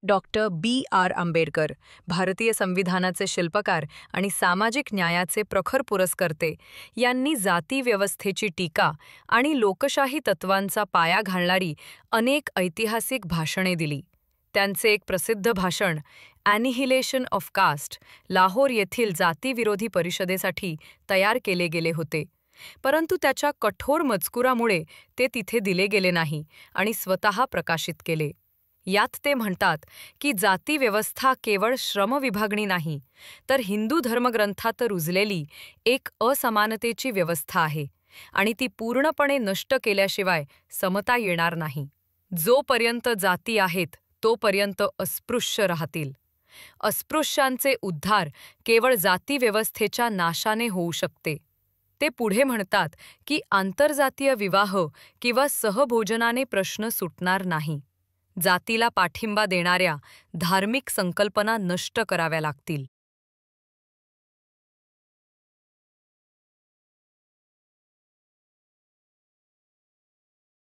डॉ. आंबेडकर, भारतीय संविधानाचे शिल्पकार आणि सामाजिक न्यायाचे प्रखर पुरस्कर्ते, यांनी जातीव्यवस्थेची टीका आणि लोकशाही तत्वांचा पाया घालणारी अनेक ऐतिहासिक भाषणे दिली. त्यांचे एक प्रसिद्ध भाषण, ॲनिहिलेशन ऑफ कास्ट, लाहोर येथील जातीविरोधी परिषदेसाठी तयार केले गेले होते. परंतु त्याच्या कठोर मजकुरामुळे ते तिथे दिले गेले नाही आणि स्वतः प्रकाशित केले. यात ते म्हणतात की जातीव्यवस्था केवळ श्रमविभागणी नाही, तर हिंदू धर्मग्रंथात रुजलेली एक असमानतेची व्यवस्था आहे आणि ती पूर्णपणे नष्ट केल्याशिवाय समता येणार नाही. जोपर्यंत जाती आहेत तोपर्यंत अस्पृश्य राहतील. अस्पृश्यांचे उद्धार केवळ जातीव्यवस्थेच्या नाशाने होऊ शकते. ते पुढे म्हणतात की आंतरजातीय विवाह किंवा सहभोजनाने प्रश्न सुटणार नाही. जातीला पाठिंबा देणाऱ्या धार्मिक संकल्पना नष्ट कराव्या लागतील.